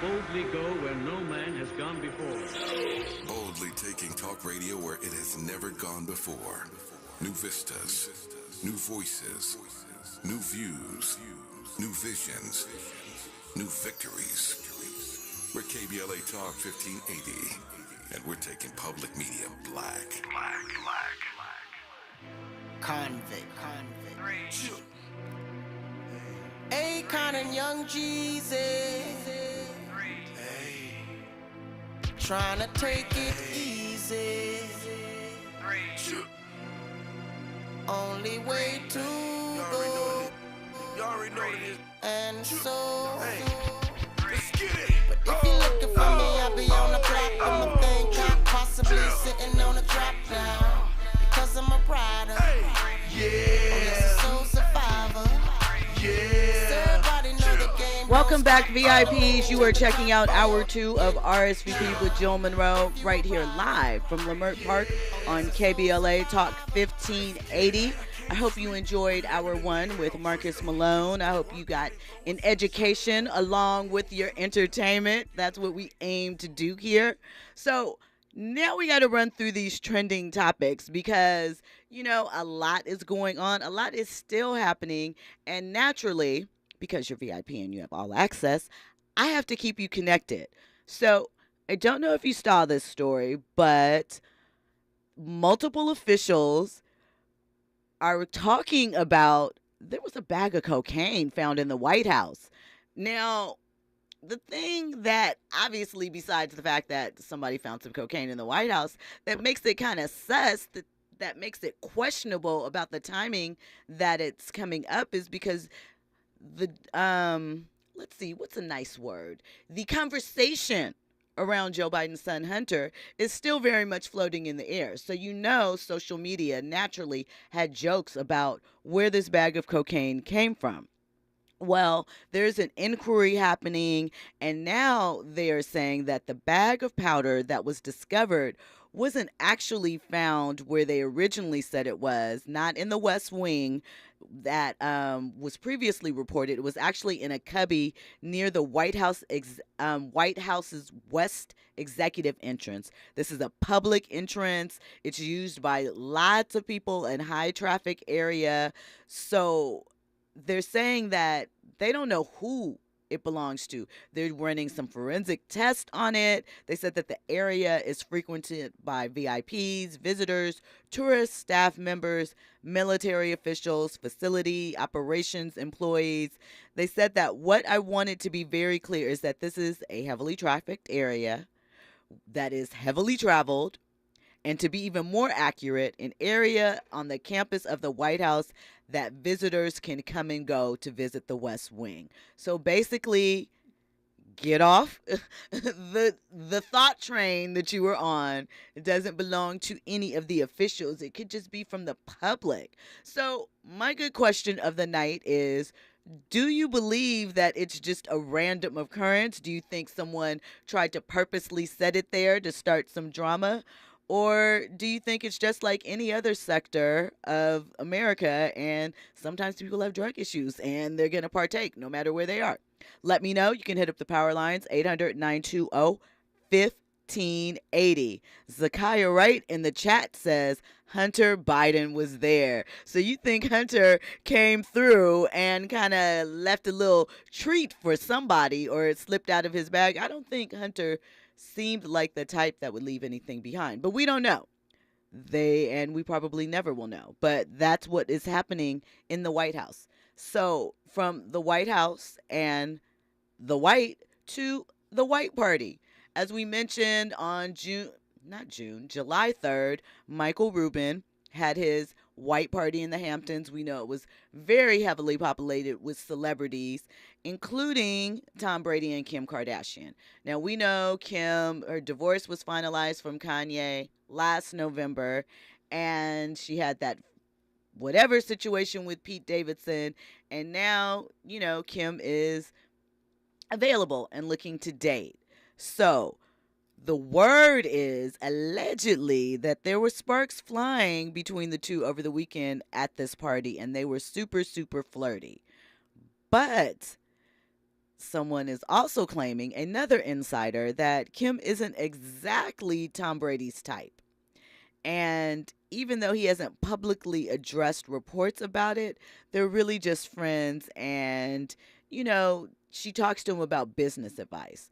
Boldly go where no man has gone before. Boldly taking talk radio where it has never gone before. New vistas, new voices, new views, new visions, new victories. We're KBLA Talk 1580, and we're taking public media black. Convict. Akon and Young Jeezy. Trying to take it easy. Only way to go. You already know what it is. And so. Let's get it. But if you're looking for me, I'll be on the block. I'm a thing cop, possibly sitting on a drop now. Because I'm a rider. Yeah. Soul survivor. Yeah. Everybody know the game. Welcome back, VIPs. You are checking out Hour 2 of RSVP with Jill Munroe right here live from Lamert Park on KBLA Talk 1580. I hope you enjoyed Hour 1 with Marcus Malone. I hope you got an education along with your entertainment. That's what we aim to do here. So now we got to run through these trending topics because, you know, a lot is going on. A lot is still happening. And naturally, because you're VIP and you have all access, I have to keep you connected. So I don't know if you saw this story, but multiple officials are talking about there was a bag of cocaine found in the White House. Now, the thing that obviously, besides the fact that somebody found some cocaine in the White House, that makes it kind of sus, that makes it questionable about the timing that it's coming up is because the let's see, what's a nice word? The conversation around Joe Biden's son Hunter is still very much floating in the air. So you know social media naturally had jokes about where this bag of cocaine came from. Well, there's an inquiry happening, and now they are saying that the bag of powder that was discovered wasn't actually found where they originally said it was, not in the West Wing that was previously reported. It was actually in a cubby near the White House's West Executive entrance. This is a public entrance. It's used by lots of people in high traffic area. So they're saying that they don't know who it belongs to. They're running some forensic tests on it. They said that the area is frequented by VIPs, visitors, tourists, staff members, military officials, facility operations employees. They said that what I wanted to be very clear is that this is a heavily trafficked area that is heavily traveled, and to be even more accurate, an area on the campus of the White House that visitors can come and go to visit the West Wing. So basically, get off the thought train that you were on. It doesn't belong to any of the officials. It could just be from the public. So my good question of the night is, do you believe that it's just a random occurrence? Do you think someone tried to purposely set it there to start some drama? Or do you think it's just like any other sector of America and sometimes people have drug issues and they're going to partake no matter where they are? Let me know. You can hit up the power lines, 800-920-1580. Zakiah Wright in the chat says Hunter Biden was there. So you think Hunter came through and kind of left a little treat for somebody, or it slipped out of his bag? I don't think Hunter seemed like the type that would leave anything behind, but we don't know. And we probably never will know, but that's what is happening in the White House. So from the White House and the white to the white party, as we mentioned on July 3rd, Michael Rubin had his white party in the Hamptons. We know it was very heavily populated with celebrities, including Tom Brady and Kim Kardashian. Now, we know her divorce was finalized from Kanye last November, and she had that whatever situation with Pete Davidson, and now, you know, Kim is available and looking to date. So the word is allegedly that there were sparks flying between the two over the weekend at this party, and they were super, super flirty. But someone is also claiming, another insider, that Kim isn't exactly Tom Brady's type. And even though he hasn't publicly addressed reports about it, they're really just friends. And, she talks to him about business advice.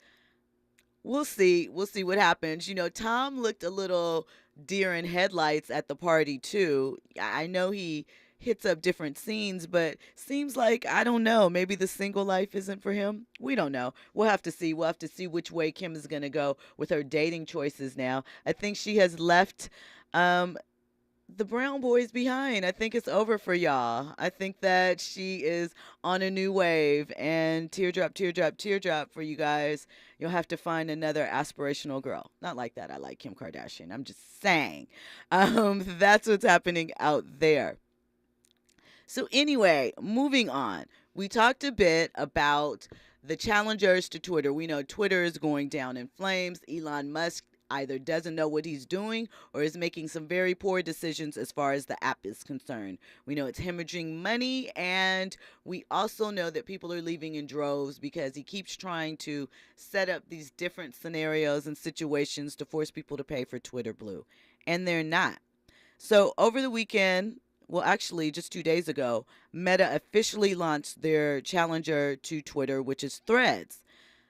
We'll see. We'll see what happens. Tom looked a little deer in headlights at the party, too. I know he hits up different scenes, but seems like, I don't know, maybe the single life isn't for him. We don't know. We'll have to see. We'll have to see which way Kim is going to go with her dating choices now. I think she has left the Brown boys behind. I think it's over for y'all. I think that she is on a new wave, and teardrop, teardrop, teardrop for you guys. You'll have to find another aspirational girl. Not like that. I like Kim Kardashian. I'm just saying. That's what's happening out there. So anyway, moving on. We talked a bit about the challengers to Twitter. We know Twitter is going down in flames. Elon Musk either doesn't know what he's doing or is making some very poor decisions as far as the app is concerned. We know it's hemorrhaging money, and we also know that people are leaving in droves because he keeps trying to set up these different scenarios and situations to force people to pay for Twitter Blue, and they're not. So over the weekend, well, actually, just 2 days ago, Meta officially launched their challenger to Twitter, which is Threads.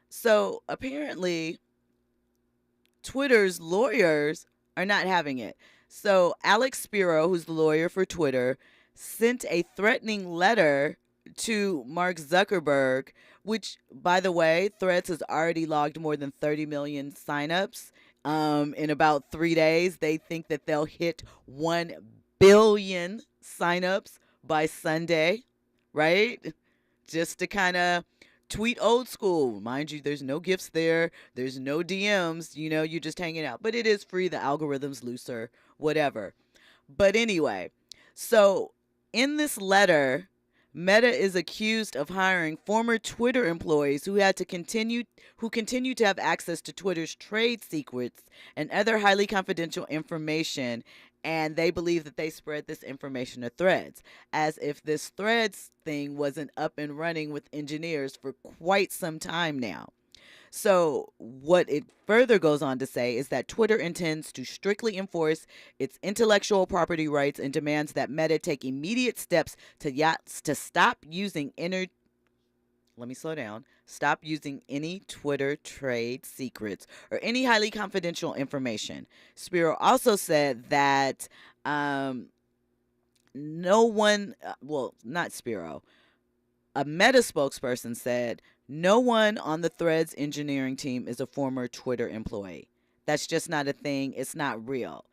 So apparently, Twitter's lawyers are not having it. So Alex Spiro, who's the lawyer for Twitter, sent a threatening letter to Mark Zuckerberg, which, by the way, Threads has already logged more than 30 million signups. In about 3 days, they think that they'll hit 1 billion signups by Sunday, right? Just to kind of tweet old school. Mind you, there's no gifts there. There's no DMs. You're just hanging out. But it is free. The algorithm's looser, whatever. But anyway, so in this letter, Meta is accused of hiring former Twitter employees who continue to have access to Twitter's trade secrets and other highly confidential information. And they believe that they spread this information to Threads, as if this Threads thing wasn't up and running with engineers for quite some time now. So what it further goes on to say is that Twitter intends to strictly enforce its intellectual property rights and demands that Meta take immediate steps to stop using Stop using any Twitter trade secrets or any highly confidential information. Spiro also said that not Spiro. A Meta spokesperson said no one on the Threads engineering team is a former Twitter employee. That's just not a thing. It's not real.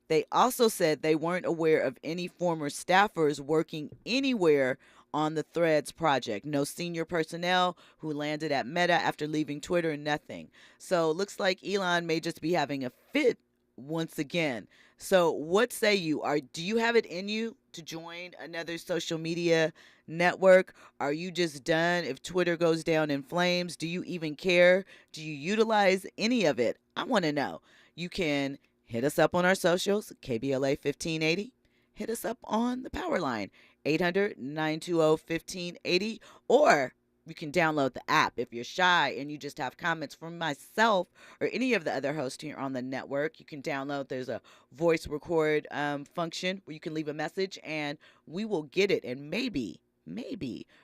They also said they weren't aware of any former staffers working anywhere on the Threads project. No senior personnel who landed at Meta after leaving Twitter, nothing. So looks like Elon may just be having a fit once again. So what say you? Do you have it in you to join another social media network? Are you just done if Twitter goes down in flames? Do you even care? Do you utilize any of it? I want to know. You can hit us up on our socials, KBLA 1580. Hit us up on the power line, 800-920-1580, or you can download the app if you're shy and you just have comments from myself or any of the other hosts here on the network. You can download. There's a voice record function where you can leave a message and we will get it and maybe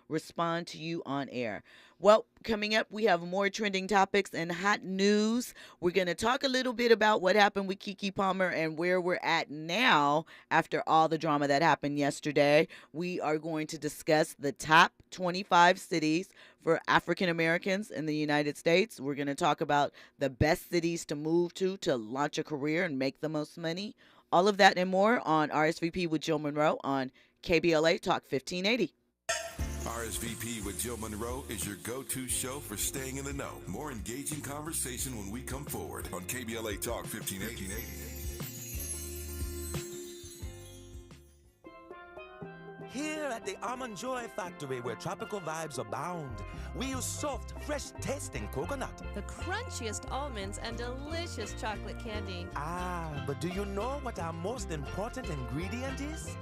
respond to you on air. Well, coming up, we have more trending topics and hot news. We're going to talk a little bit about what happened with Keke Palmer and where we're at now after all the drama that happened yesterday. We are going to discuss the top 25 cities for African Americans in the United States. We're going to talk about the best cities to move to launch a career and make the most money. All of that and more on RSVP with Jill Munroe on KBLA Talk 1580. RSVP with Jill Munroe is your go-to show for staying in the know. More engaging conversation when we come forward on KBLA Talk 1580. Here at the Almond Joy Factory, where tropical vibes abound, we use soft, fresh-tasting coconut. The crunchiest almonds and delicious chocolate candy. But do you know what our most important ingredient is?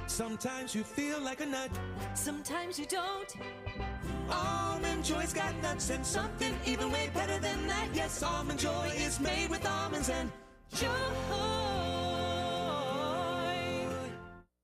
Sometimes you feel like a nut. Sometimes you don't. Almond Joy's got nuts and something even way better than that. Yes, Almond Joy is made with almonds and joy.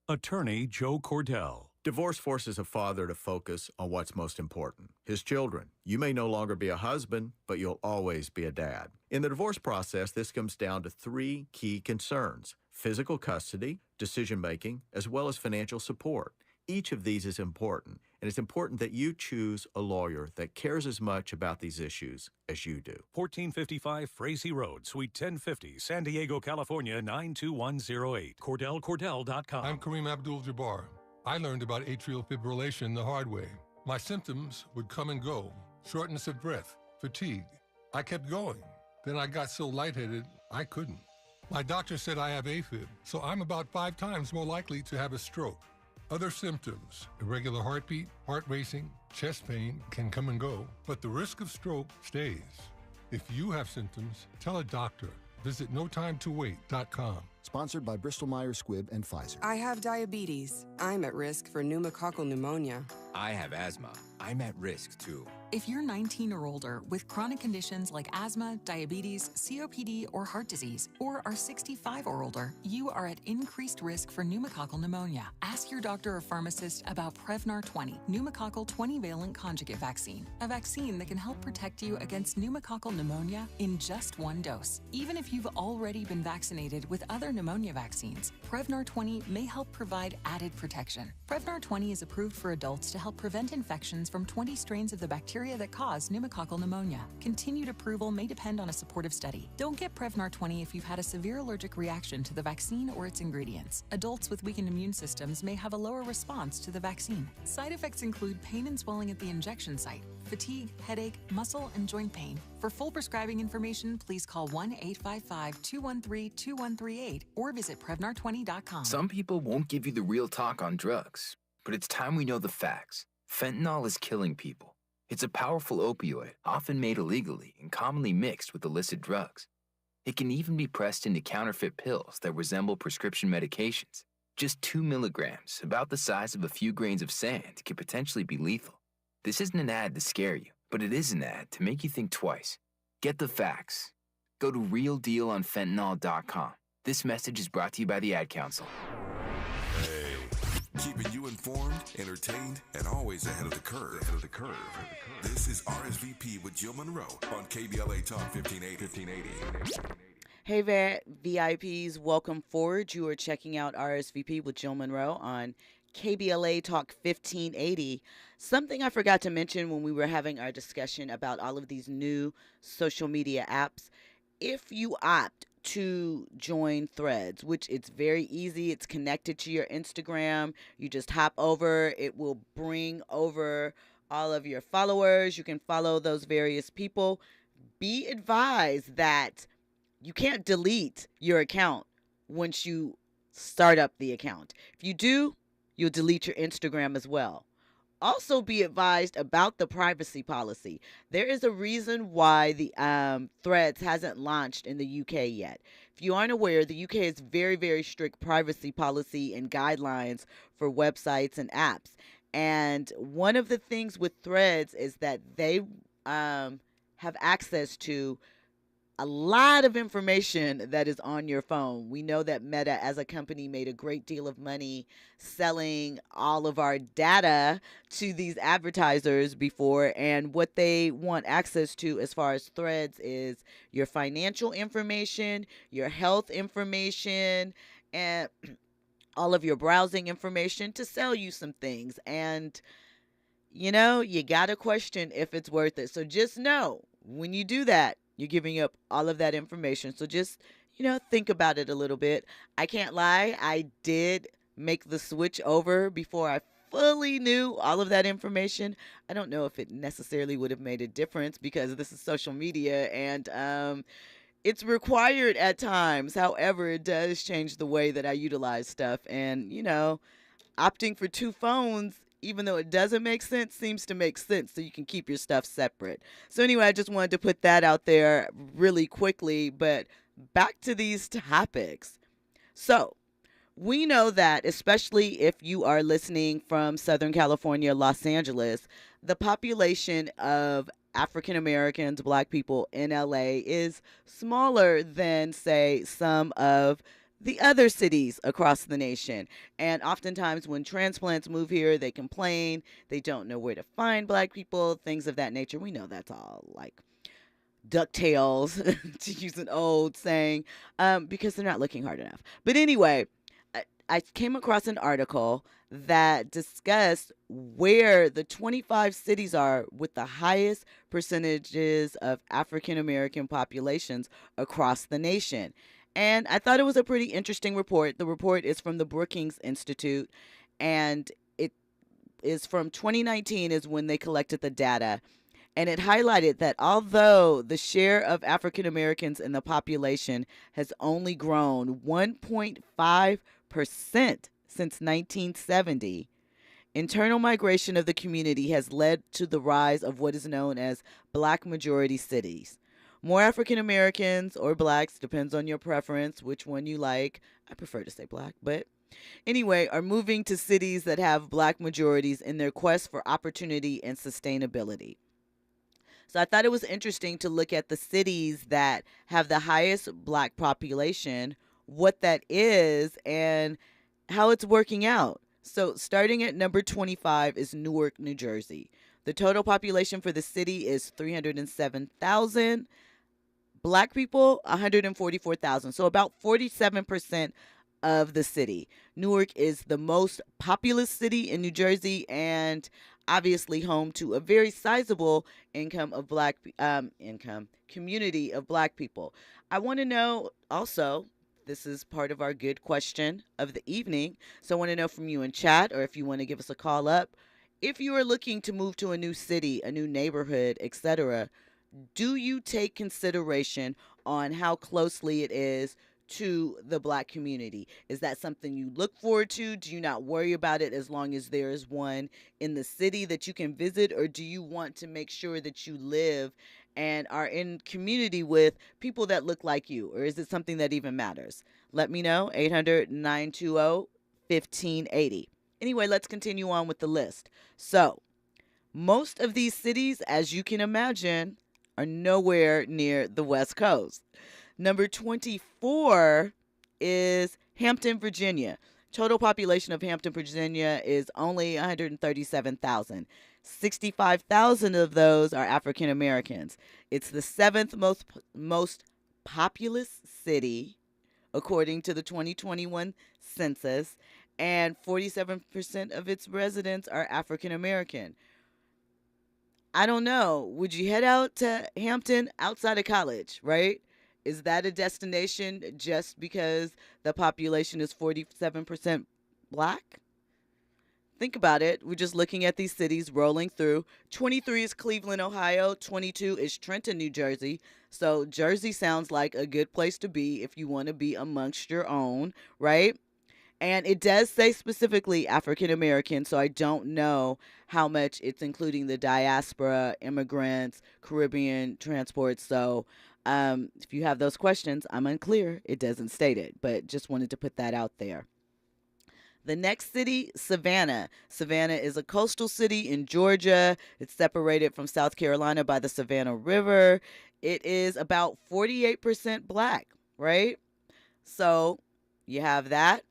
Attorney Joe Cordell. Divorce forces a father to focus on what's most important, his children. You may no longer be a husband, but you'll always be a dad. In the divorce process, this comes down to 3 key concerns: physical custody, decision-making, as well as financial support. Each of these is important, and it's important that you choose a lawyer that cares as much about these issues as you do. 1455 Frazee Road, Suite 1050, San Diego, California, 92108. CordellCordell.com. I'm Kareem Abdul-Jabbar. I learned about atrial fibrillation the hard way. My symptoms would come and go: shortness of breath, fatigue. I kept going. Then I got so lightheaded, I couldn't. My doctor said I have AFib, so I'm about 5 times more likely to have a stroke. Other symptoms: irregular heartbeat, heart racing, chest pain can come and go, but the risk of stroke stays. If you have symptoms, tell a doctor. Visit notimetowait.com. Sponsored by Bristol-Myers Squibb and Pfizer. I have diabetes. I'm at risk for pneumococcal pneumonia. I have asthma. I'm at risk too. If you're 19 or older with chronic conditions like asthma, diabetes, COPD, or heart disease, or are 65 or older, you are at increased risk for pneumococcal pneumonia. Ask your doctor or pharmacist about Prevnar 20, pneumococcal 20-valent conjugate vaccine, a vaccine that can help protect you against pneumococcal pneumonia in just 1 dose. Even if you've already been vaccinated with other pneumonia vaccines, Prevnar 20 may help provide added protection. Prevnar 20 is approved for adults to help prevent infections from 20 strains of the bacteria that cause pneumococcal pneumonia. Continued approval may depend on a supportive study. Don't get Prevnar 20 if you've had a severe allergic reaction to the vaccine or its ingredients. Adults with weakened immune systems may have a lower response to the vaccine. Side effects include pain and swelling at the injection site, fatigue, headache, muscle, and joint pain. For full prescribing information, please call 1-855-213-2138 or visit Prevnar20.com. Some people won't give you the real talk on drugs, but it's time we know the facts. Fentanyl is killing people. It's a powerful opioid, often made illegally and commonly mixed with illicit drugs. It can even be pressed into counterfeit pills that resemble prescription medications. Just 2 milligrams, about the size of a few grains of sand, can potentially be lethal. This isn't an ad to scare you, but it is an ad to make you think twice. Get the facts. Go to realdealonfentanyl.com. This message is brought to you by the Ad Council. Keeping you informed, entertained, and always ahead of the curve. This is RSVP with Jill Munroe on KBLA Talk 1580. Hey, VIPs, welcome forward. You are checking out RSVP with Jill Munroe on KBLA Talk 1580. Something I forgot to mention when we were having our discussion about all of these new social media apps. If you opt to join Threads, which it's very easy, it's connected to your Instagram. You just hop over, it will bring over all of your followers. You can follow those various people. Be advised that you can't delete your account once you start up the account. If you do, you'll delete your Instagram as well. Also be advised about the privacy policy. There is a reason why the Threads hasn't launched in the UK yet. If you aren't aware, the UK has very, very strict privacy policy and guidelines for websites and apps. And one of the things with Threads is that they have access to a lot of information that is on your phone. We know that Meta as a company made a great deal of money selling all of our data to these advertisers before, and what they want access to as far as Threads is your financial information, your health information, and all of your browsing information to sell you some things. And you know, you gotta question if it's worth it. So just know when you do that, you're giving up all of that information. So just, you know, think about it a little bit. I can't lie. I did make the switch over before I fully knew all of that information. I don't know if it necessarily would have made a difference because this is social media and it's required at times. However, it does change the way that I utilize stuff. And, you know, opting for 2 phones, even though it doesn't make sense, seems to make sense so you can keep your stuff separate. So anyway, I just wanted to put that out there really quickly, but back to these topics. So We know that, especially if you are listening from Southern California, Los Angeles, the population of African Americans, Black people in LA is smaller than, say, some of the other cities across the nation. And oftentimes when transplants move here, they complain. They don't know where to find Black people, things of that nature. We know that's all like DuckTales, to use an old saying, because they're not looking hard enough. But anyway, I came across an article that discussed where the 25 cities are with the highest percentages of African American populations across the nation. And I thought it was a pretty interesting report. The report is from the Brookings Institute, and it is from 2019 is when they collected the data. And it highlighted that although the share of African Americans in the population has only grown 1.5% since 1970, internal migration of the community has led to the rise of what is known as Black majority cities. More African Americans or Blacks, depends on your preference, which one you like. I prefer to say Black, but anyway, are moving to cities that have Black majorities in their quest for opportunity and sustainability. So I thought it was interesting to look at the cities that have the highest Black population, what that is, and how it's working out. So starting at number 25 is Newark, New Jersey. The total population for the city is 307,000. Black people, 144,000. So about 47% of the city. Newark is the most populous city in New Jersey and obviously home to a very sizable community of Black people. I want to know also, this is part of our good question of the evening. So I want to know from you in chat, or if you want to give us a call up, if you are looking to move to a new city, a new neighborhood, etc., do you take consideration on how closely it is to the Black community? Is that something you look forward to? Do you not worry about it as long as there is one in the city that you can visit? Or do you want to make sure that you live and are in community with people that look like you? Or is it something that even matters? Let me know, 800-920-1580. Anyway, let's continue on with the list. So, most of these cities, as you can imagine, are nowhere near the West Coast. Number 24 is Hampton, Virginia. Total population of Hampton, Virginia is only 137,000. 65,000 of those are African Americans. It's the seventh most populous city, according to the 2021 census, and 47% of its residents are African American. I don't know. Would you head out to Hampton outside of college, right? Is that a destination just because the population is 47% Black? Think about it. We're just looking at these cities rolling through. 23 is Cleveland, Ohio. 22 is Trenton, New Jersey. So Jersey sounds like a good place to be if you want to be amongst your own, right? And it does say specifically African American, so I don't know how much it's including the diaspora, immigrants, Caribbean transports. So if you have those questions, I'm unclear. It doesn't state it, but just wanted to put that out there. The next city, Savannah. Savannah is a coastal city in Georgia. It's separated from South Carolina by the Savannah River. It is about 48% Black, right? So you have that.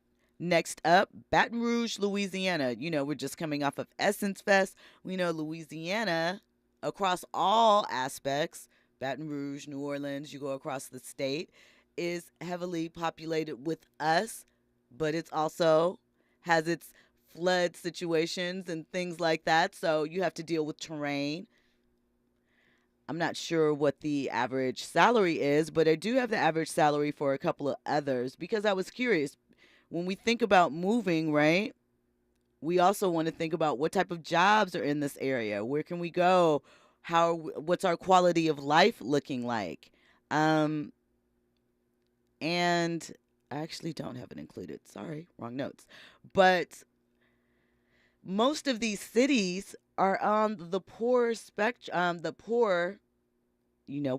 Next up, Baton Rouge, Louisiana. You know, we're just coming off of Essence Fest. We know Louisiana, across all aspects, Baton Rouge, New Orleans, you go across the state, is heavily populated with us, but it's also has its flood situations and things like that. So you have to deal with terrain. I'm not sure what the average salary is, but I do have the average salary for a couple of others because I was curious. When we think about moving, right, we also want to think about what type of jobs are in this area. Where can we go? What's our quality of life looking like? And I actually don't have it included. Sorry, wrong notes. But most of these cities are on the poor spectrum. The poor,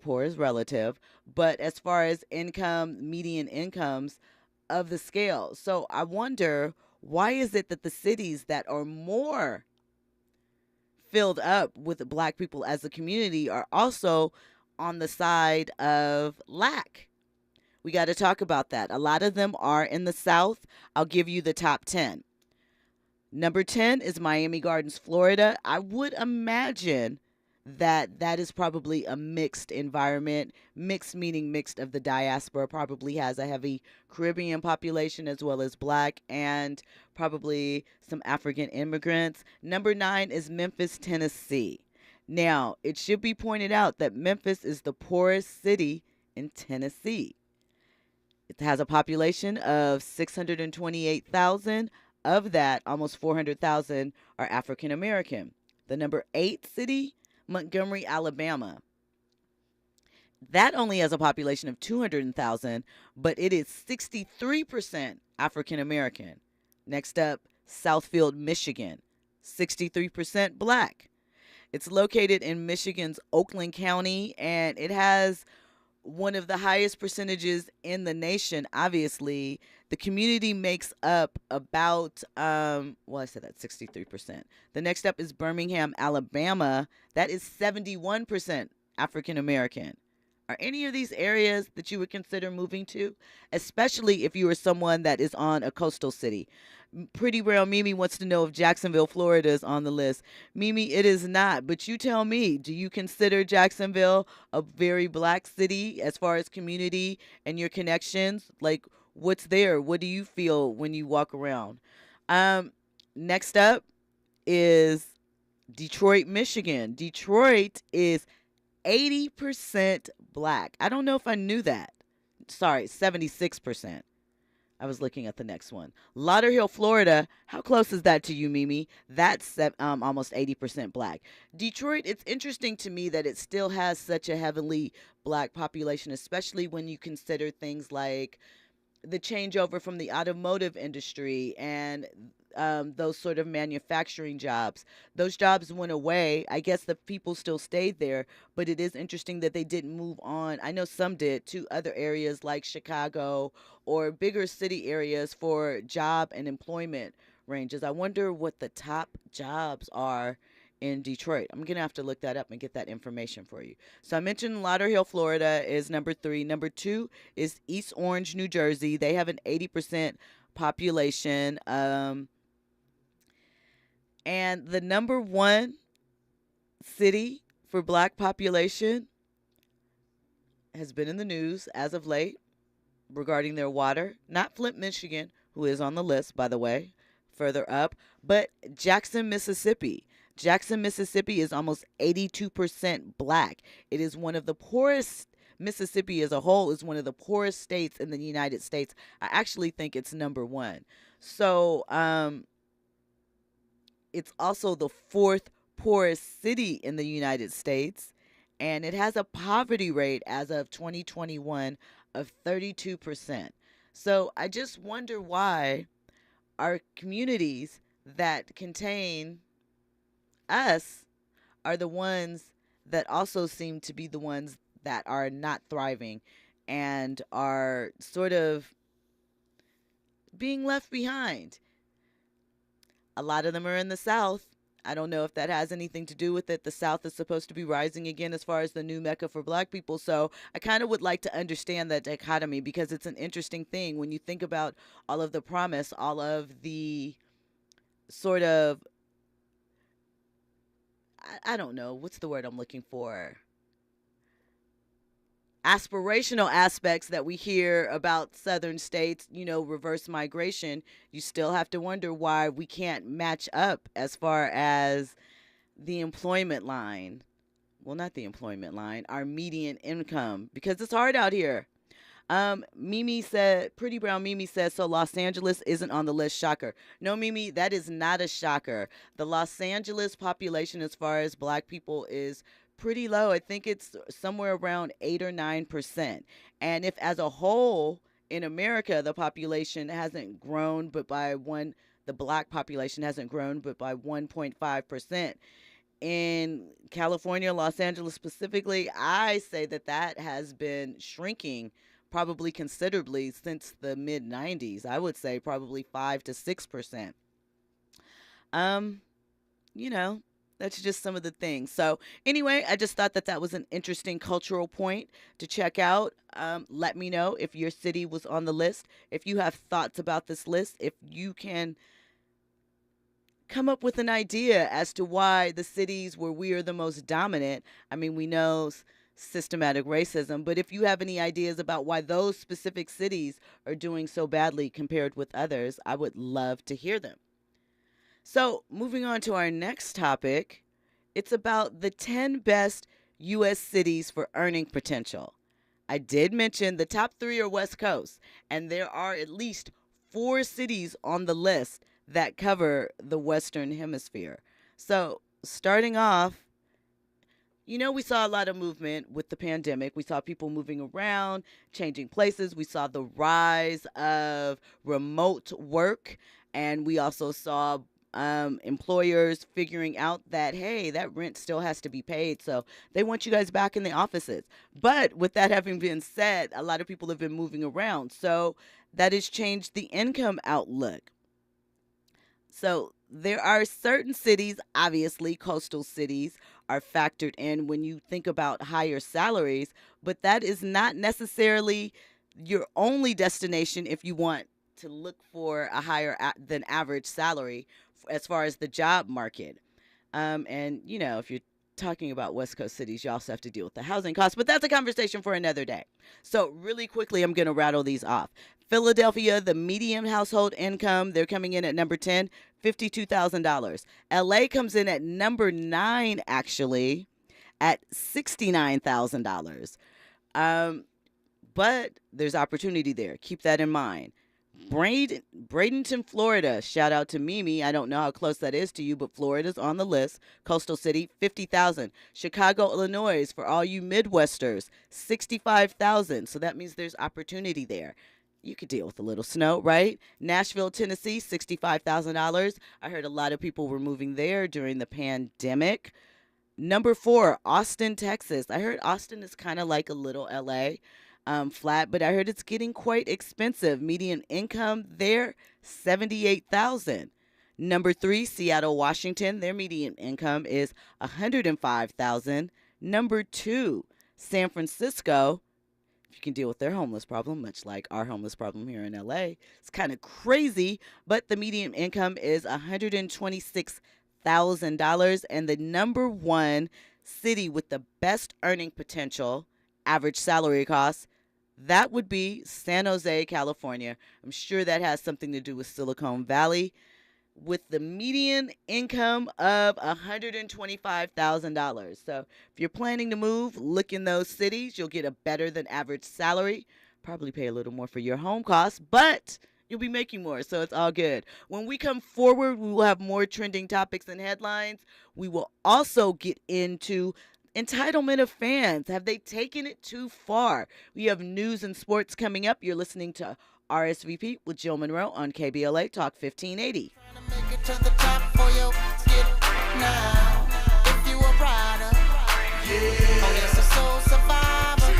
poor is relative. But as far as income, median incomes, of the scale. So I wonder, why is it that the cities that are more filled up with black people as a community are also on the side of lack? We got to talk about that. A lot of them are in the South. I'll give you the top 10. Number 10 is Miami Gardens, Florida. I would imagine that that is probably a mixed environment. Mixed meaning mixed of the diaspora. Probably has a heavy Caribbean population as well as black and probably some African immigrants. Number 9 is Memphis, Tennessee. Now, it should be pointed out that Memphis is the poorest city in Tennessee. It has a population of 628,000. Of that, almost 400,000 are African American. The number 8 city, Montgomery, Alabama. That only has a population of 200,000, but it is 63% African American. Next up, Southfield, Michigan, 63% black. It's located in Michigan's Oakland County, and it has one of the highest percentages in the nation. Obviously, the community makes up about, I said that 63%. The next up is Birmingham, Alabama. That is 71% African American. Are any of these areas that you would consider moving to, especially if you are someone that is on a coastal city? Pretty Brown Mimi wants to know if Jacksonville, Florida is on the list. Mimi, it is not, but you tell me, do you consider Jacksonville a very black city as far as community and your connections? Like, what's there? What do you feel when you walk around? Next up is Detroit, Michigan. Detroit is 80% black. I don't know if I knew that. Sorry, 76%. I was looking at the next one. Lauderhill, Florida. How close is that to you, Mimi? That's almost 80% black. Detroit, it's interesting to me that it still has such a heavily black population, especially when you consider things like the changeover from the automotive industry and those sort of manufacturing jobs. Those jobs went away. I guess the people still stayed there, but it is interesting that they didn't move on. I know some did to other areas like Chicago or bigger city areas for job and employment ranges. I wonder what the top jobs are in Detroit. I'm going to have to look that up and get that information for you. So I mentioned Lauderhill, Florida is number 3. Number 2 is East Orange, New Jersey. They have an 80% population. And the number 1 city for black population has been in the news as of late regarding their water. Not Flint, Michigan, who is on the list, by the way, further up, but Jackson, Mississippi. Jackson, Mississippi is almost 82% black. It is one of the poorest. Mississippi as a whole is one of the poorest states in the United States. I actually think it's number 1. So, it's also the 4th poorest city in the United States, and it has a poverty rate as of 2021 of 32%. So I just wonder why our communities that contain us are the ones that also seem to be the ones that are not thriving and are sort of being left behind. A lot of them are in the South. I don't know if that has anything to do with it. The South is supposed to be rising again as far as the new mecca for black people. So I kind of would like to understand that dichotomy because it's an interesting thing when you think about all of the promise, all of the sort of, I don't know, what's the word I'm looking for? Aspirational aspects that we hear about southern states, reverse migration, you still have to wonder why we can't match up as far as the employment line. Well, not the employment line, our median income, because it's hard out here. Mimi said, Pretty Brown Mimi says, so Los Angeles isn't on the list. Shocker. No, Mimi, that is not a shocker. The Los Angeles population as far as black people is pretty low. I think it's somewhere around 8 or 9%. And if as a whole in America, the population hasn't grown, but the black population hasn't grown, but by 1.5%. In California, Los Angeles specifically, I say that has been shrinking probably considerably since the mid 90s. I would say probably 5 to 6%. You know, that's just some of the things. So anyway, I just thought that that was an interesting cultural point to check out. Let me know if your city was on the list, if you have thoughts about this list, if you can come up with an idea as to why the cities where we are the most dominant. I mean, we know systematic racism, but if you have any ideas about why those specific cities are doing so badly compared with others, I would love to hear them. So moving on to our next topic, it's about the 10 best U.S. cities for earning potential. I did mention the top 3 are West Coast, and there are at least 4 cities on the list that cover the Western Hemisphere. So starting off, you know, we saw a lot of movement with the pandemic. We saw people moving around, changing places. We saw the rise of remote work, and we also saw employers figuring out that, hey, that rent still has to be paid, so they want you guys back in the offices. But with that having been said, a lot of people have been moving around, so that has changed the income outlook. So there are certain cities, obviously coastal cities are factored in when you think about higher salaries, but that is not necessarily your only destination if you want to look for a higher than average salary as far as the job market. And, you know, if you're talking about West Coast cities, you also have to deal with the housing costs, but that's a conversation for another day. So really quickly, I'm going to rattle these off. Philadelphia, the median household income, they're coming in at number 10, $52,000. LA comes in at number 9, actually, at $69,000. But there's opportunity there. Keep that in mind. Bradenton, Florida. Shout out to Mimi. I don't know how close that is to you, but Florida's on the list. Coastal city, $50,000. Chicago, Illinois, for all you Midwesters, $65,000. So that means there's opportunity there. You could deal with a little snow, right? Nashville, Tennessee, $65,000. I heard a lot of people were moving there during the pandemic. Number 4, Austin, Texas. I heard Austin is kind of like a little LA. Flat, but I heard it's getting quite expensive. Median income there, $78,000. Number 3, Seattle, Washington. Their median income is $105,000. Number 2, San Francisco. If you can deal with their homeless problem, much like our homeless problem here in LA, it's kind of crazy, but the median income is $126,000. And the number 1 city with the best earning potential, average salary costs, that would be San Jose, California. I'm sure that has something to do with Silicon Valley, with the median income of $125,000. So if you're planning to move, look in those cities. You'll get a better than average salary. Probably pay a little more for your home costs, but you'll be making more, so it's all good. When we come forward, we will have more trending topics and headlines. We will also get into entitlement of fans. Have they taken it too far? We have news and sports coming up. You're listening to RSVP with Jill Munroe on KBLA Talk 1580. Make it to the top for your skip now. If you a rider, Yeah. oh, yes, a soul survivor.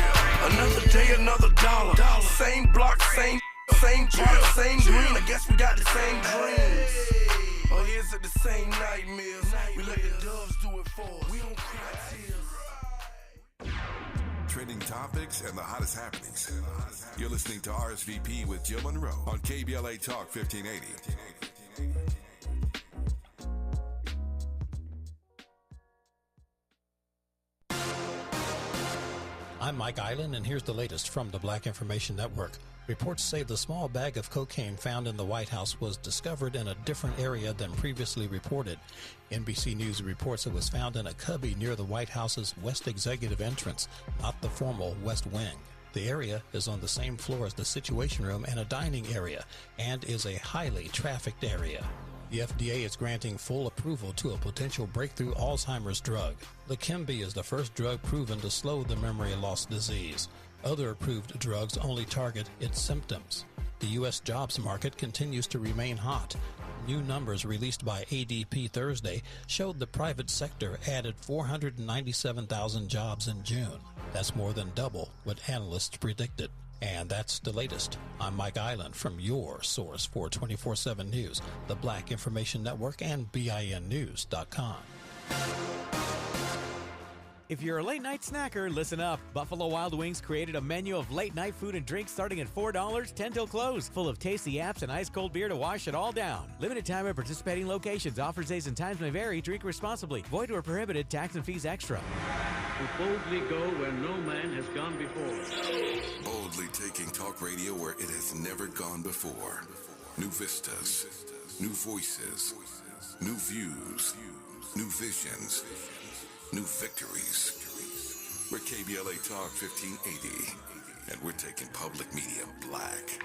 Another day, another dollar. Same block, same product, same green. I guess we got the same dreams. Or is it the same nightmares? We let the doves do it for us. We don't cry tears. Trending topics and the hottest happenings. You're listening to RSVP with Jill Munroe on KBLA Talk 1580. I'm Mike Island, and here's the latest from the Black Information Network. Reports say the small bag of cocaine found in the White House was discovered in a different area than previously reported. NBC News reports it was found in a cubby near the White House's West Executive entrance, not the formal West Wing. The area is on the same floor as the Situation Room and a dining area, and is a highly trafficked area. The FDA is granting full approval to a potential breakthrough Alzheimer's drug. Leqembi is the first drug proven to slow the memory loss disease. Other approved drugs only target its symptoms. The U.S. jobs market continues to remain hot. New numbers released by ADP Thursday showed the private sector added 497,000 jobs in June. That's more than double what analysts predicted. And that's the latest. I'm Mike Island from your source for 24/7 News, the Black Information Network, and BINnews.com. If you're a late-night snacker, listen up. Buffalo Wild Wings created a menu of late-night food and drinks starting at $4, 10 till close, full of tasty apps and ice-cold beer to wash it all down. Limited time at participating locations. Offers, days, and times may vary. Drink responsibly. Void where prohibited. Tax and fees extra. To boldly go where no man has gone before. Boldly taking talk radio where it has never gone before. New vistas, new voices, new views, new visions, new victories. We're KBLA Talk 1580, and we're taking public media black.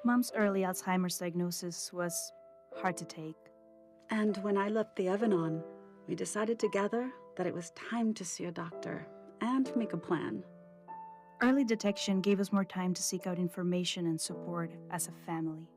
Mom's early Alzheimer's diagnosis was hard to take. And when I left the oven on, we decided together that it was time to see a doctor and make a plan. Early detection gave us more time to seek out information and support as a family.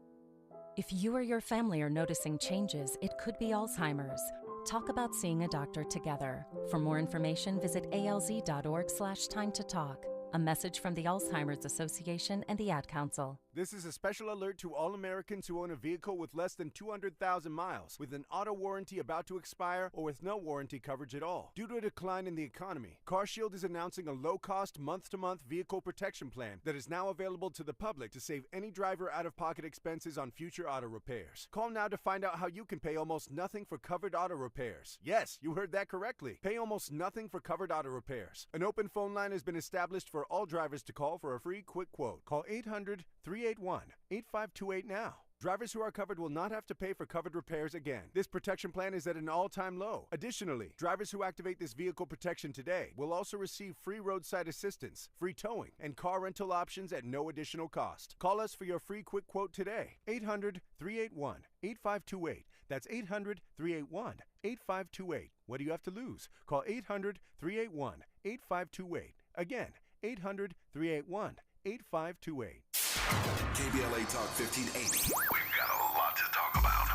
If you or your family are noticing changes, it could be Alzheimer's. Talk about seeing a doctor together. For more information, visit alz.org/time to talk. A message from the Alzheimer's Association and the Ad Council. This is a special alert to all Americans who own a vehicle with less than 200,000 miles, with an auto warranty about to expire, or with no warranty coverage at all. Due to a decline in the economy, CarShield is announcing a low-cost, month-to-month vehicle protection plan that is now available to the public to save any driver out-of-pocket expenses on future auto repairs. Call now to find out how you can pay almost nothing for covered auto repairs. Yes, you heard that correctly. Pay almost nothing for covered auto repairs. An open phone line has been established for all drivers to call for a free quick quote. Call 800-381-8528 now. Drivers who are covered will not have to pay for covered repairs again. This protection plan is at an all-time low. Additionally, drivers who activate this vehicle protection today will also receive free roadside assistance, free towing, and car rental options at no additional cost. Call us for your free quick quote today. 800-381-8528. That's 800-381-8528. What do you have to lose? Call 800-381-8528. Again, 800-381-8528. KBLA Talk 1580. We've got a lot to talk about.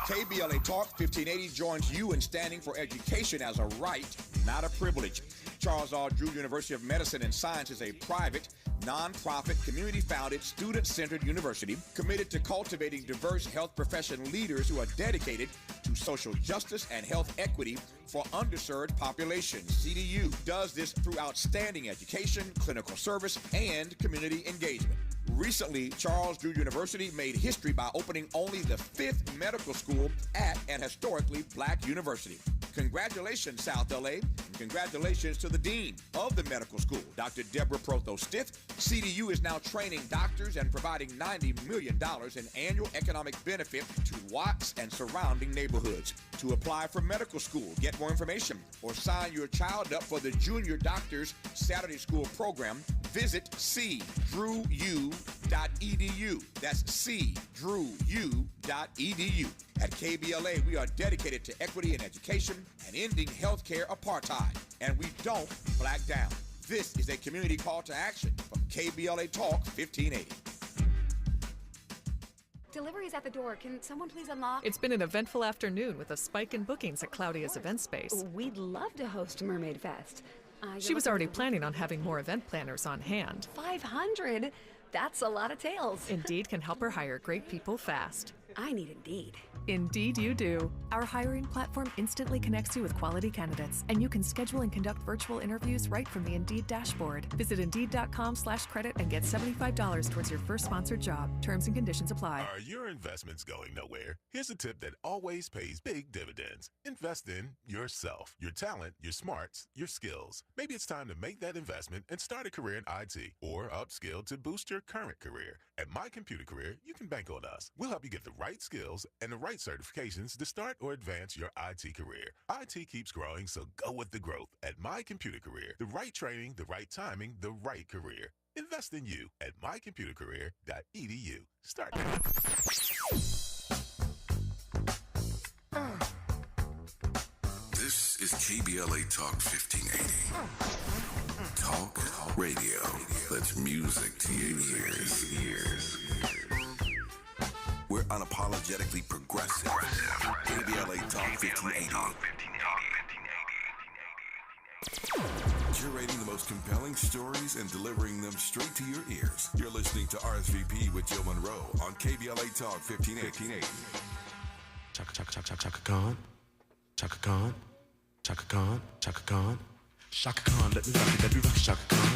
KBLA Talk 1580 joins you in standing for education as a right, not a privilege. Charles R. Drew University of Medicine and Science is a private, non-profit, community-founded, student-centered university committed to cultivating diverse health profession leaders who are dedicated to social justice and health equity for underserved populations. CDU does this through outstanding education, clinical service, and community engagement. Recently, Charles Drew University made history by opening only the 5th medical school at an historically black university. Congratulations, South LA, and congratulations to the dean of the medical school, Dr. Deborah Protho-Stith. CDU is now training doctors and providing $90 million in annual economic benefit to Watts and surrounding neighborhoods. To apply for medical school, get more information, or sign your child up for the Junior Doctors Saturday School program, visit cdrewu.edu. That's cdrewu.edu. At KBLA, we are dedicated to equity in education and ending healthcare apartheid, and we don't black down. This is a community call to action from KBLA Talk 1580. Delivery's at the door. Can someone please unlock? It's been an eventful afternoon with a spike in bookings at Claudia's event space. We'd love to host Mermaid Fest. She was already planning on having more event planners on hand. 500? That's a lot of tails. Indeed can help her hire great people fast. I need Indeed. Indeed you do. Our hiring platform instantly connects you with quality candidates, and you can schedule and conduct virtual interviews right from the Indeed dashboard. Visit Indeed.com/credit and get $75 towards your first sponsored job. Terms and conditions apply. Are your investments going nowhere? Here's a tip that always pays big dividends. Invest in yourself, your talent, your smarts, your skills. Maybe it's time to make that investment and start a career in IT or upskill to boost your current career. At My Computer Career, you can bank on us. We'll help you get the right skills and the right certifications to start or advance your IT career. IT keeps growing, so go with the growth. At My Computer Career, the right training, the right timing, the right career. Invest in you at mycomputercareer.edu. Start now. This is KBLA Talk 1580. Talk radio. That's music to your ears. unapologetically progressive. KBLA Talk 1580. Curating the most compelling stories and delivering them straight to your ears. You're listening to RSVP with Jill Munroe on KBLA Talk 1580. Chaka Chaka Chaka Chaka Khan, Chaka Khan, Chaka Khan, Chaka Khan, Chaka Khan. Let me rock it, Chaka Khan.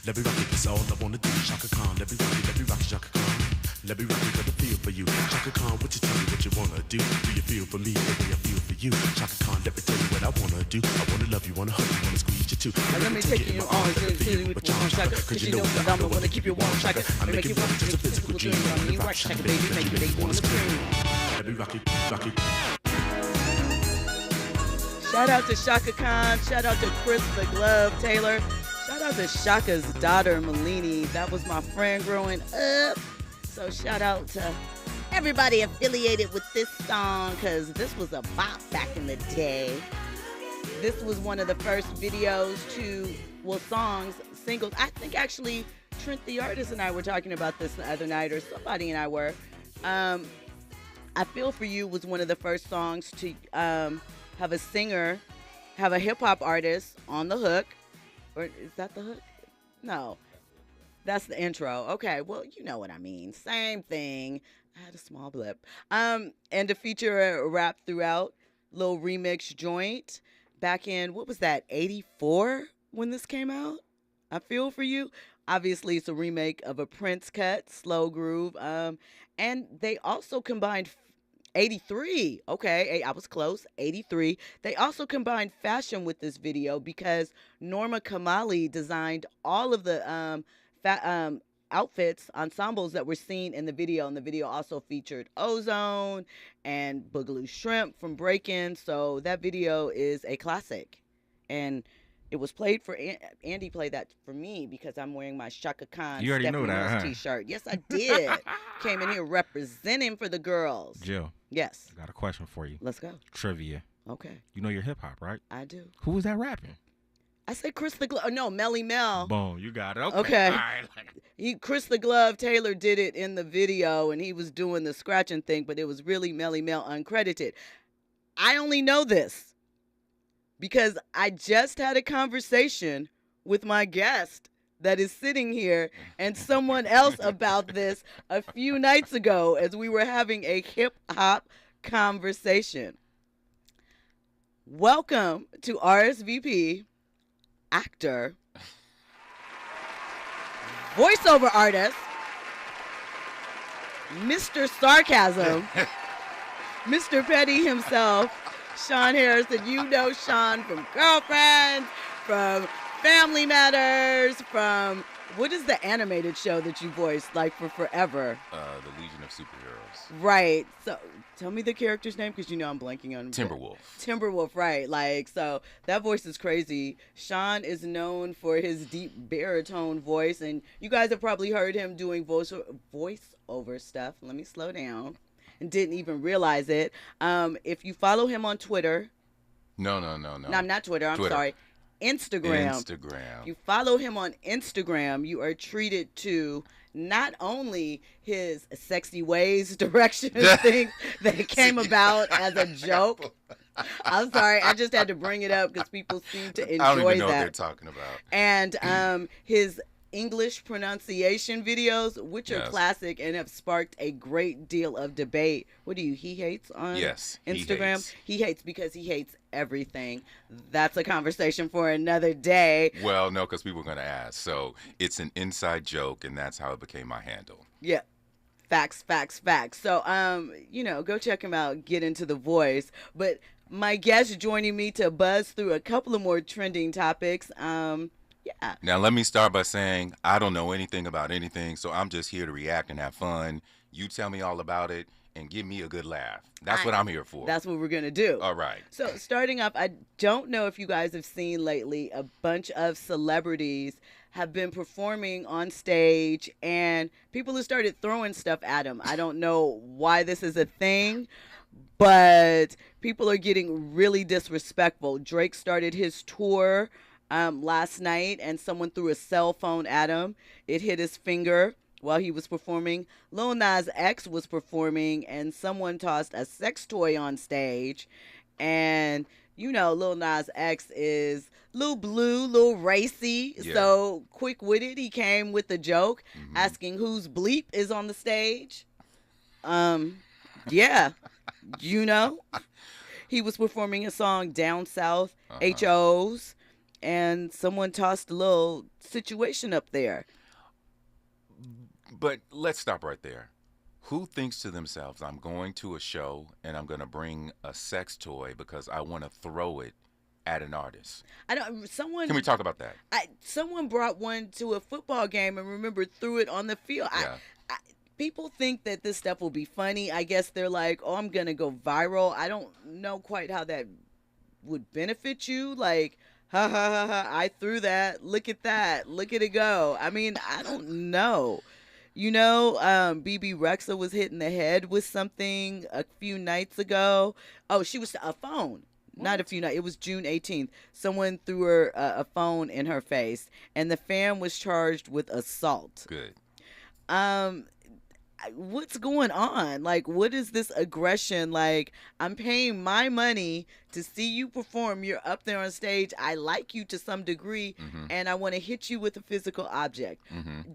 Let me rock it, that's all I wanna do. Chaka Khan, let me rock it, Chaka Khan. Let me rock it, got a feel for you. Chaka Khan, what you tell me what you wanna do? Do you feel for me the way I feel for you? Chaka Khan, let me tell you what I wanna do. I wanna love you, wanna hug you, wanna squeeze you too. Let me take you on to the city with one Chaka. Cause you know that I'm the one to keep you warm, Chaka. I make you want just a physical dream. On me, rock, Chaka, baby, make me wanna scream. Let me rock it, rock it. Shout out to Shaka Khan. Shout out to Chris the Glove Taylor. Shout out to Shaka's daughter, Malini. That was my friend growing up. So shout out to everybody affiliated with this song because this was a bop back in the day. This was one of the first videos songs, singles. I think actually Trent the artist and I were talking about this the other night, or somebody and I were. I Feel For You was one of the first songs to have a singer, have a hip-hop artist on the hook. Or is that the hook? No. That's the intro. Okay, well, you know what I mean. Same thing. I had a small blip. And to feature a rap throughout, little remix joint. Back in, what was that, 84 when this came out? I Feel For You. Obviously, it's a remake of a Prince cut, Slow Groove. And they also combined 83. Okay, I was close. 83. They also combined fashion with this video because Norma Kamali designed all of the outfits, ensembles that were seen in the video. And the video also featured Ozone and Boogaloo Shrimp from Breakin'. So that video is a classic. And it was played for Andy played that for me because I'm wearing my Shaka Khan you already Stephanie know that, Mills huh? t-shirt. Yes, I did. Came in here representing for the girls. Jill. Yes. I got a question for you. Let's go. Trivia. Okay. You know your hip hop, right? I do. Who was that rapping? I said Chris the Glove. No, Melly Mel. Boom, you got it. Okay. All right. Chris the Glove Taylor did it in the video, and he was doing the scratching thing, but it was really Melly Mel uncredited. I only know this because I just had a conversation with my guest that is sitting here and someone else about this a few nights ago as we were having a hip-hop conversation. Welcome to RSVP, actor, voiceover artist, Mr. Sarcasm, Mr. Petty himself, Sean Harrison. You know Sean from Girlfriends, from Family Matters, from what is the animated show that you voiced like for forever? The Legion of Superheroes. Right. So tell me the character's name because you know I'm blanking on Timberwolf. Timberwolf, right. Like, so that voice is crazy. Sean is known for his deep baritone voice, and you guys have probably heard him doing voiceover stuff. Let me slow down. And didn't even realize it. If you follow him on Twitter. No, I'm not Twitter. I'm sorry. Instagram. If you follow him on Instagram, you are treated to not only his sexy ways direction thing that came about as a joke. I'm sorry. I just had to bring it up because people seem to enjoy that. I don't even know what they're talking about. And his English pronunciation videos, which are classic and have sparked a great deal of debate. What do you, he hates on Instagram? He hates because he hates everything. That's a conversation for another day. Well, no, because people are going to ask. So it's an inside joke, and that's how it became my handle. Yeah. Facts. So, go check him out, get into the voice. But my guest joining me to buzz through a couple of more trending topics. Yeah. Now, let me start by saying I don't know anything about anything, so I'm just here to react and have fun. You tell me all about it and give me a good laugh. That's what I'm here for. That's what we're going to do. All right. So starting off, I don't know if you guys have seen lately, a bunch of celebrities have been performing on stage and people have started throwing stuff at them. I don't know why this is a thing, but people are getting really disrespectful. Drake started his tour last night and someone threw a cell phone at him. It hit his finger. while he was performing. Lil Nas X was performing, and someone tossed a sex toy on stage. And, you know, Lil Nas X is little blue, little racy, so quick-witted. He came with the joke, asking whose bleep is on the stage. Yeah, you know. He was performing a song, Down South, HOs, and someone tossed a little situation up there. But let's stop right there. Who thinks to themselves, I'm going to a show and I'm going to bring a sex toy because I want to throw it at an artist? Can we talk about that? Someone brought one to a football game and remember threw it on the field. Yeah. People think that this stuff will be funny. I guess they're like, oh, I'm going to go viral. I don't know quite how that would benefit you. Like, ha, ha, ha, ha, I threw that. Look at that. Look at it go. I mean, I don't know. You know, BB Rexa was hit in the head with something a few nights ago. Oh, she was a phone. Not a few nights. It was June 18th. Someone threw her a phone in her face, and the fan was charged with assault. Good. What's going on? Like, what is this aggression? Like, I'm paying my money to see you perform. You're up there on stage. I like you to some degree, and I want to hit you with a physical object.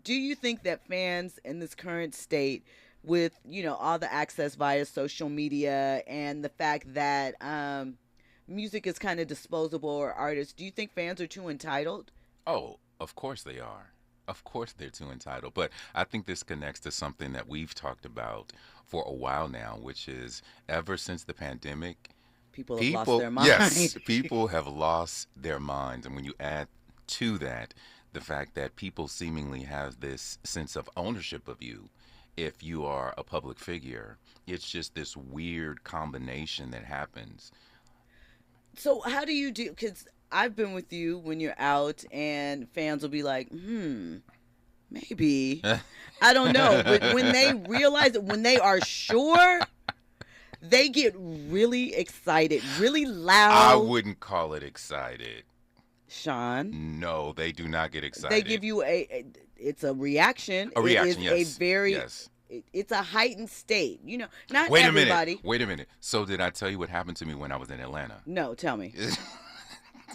Do you think that fans in this current state, with, you know, all the access via social media and the fact that music is kind of disposable, or artists, do you think fans are too entitled? Oh, of course they are. Of course they're too entitled. But I think this connects to something that we've talked about for a while now, which is ever since the pandemic, people have lost their minds. Yes, people have lost their minds. And when you add to that the fact that people seemingly have this sense of ownership of you if you are a public figure, it's just this weird combination that happens. So how do you do, because I've been with you when you're out and fans will be like, maybe. I don't know. But when they realize it, when they are sure, they get really excited, really loud. I wouldn't call it excited. Sean? No, they do not get excited. They give you it's a reaction. A reaction, it is yes. a very, yes. It's a heightened state. You know, not Wait everybody. Wait a minute. So did I tell you what happened to me when I was in Atlanta? No, tell me.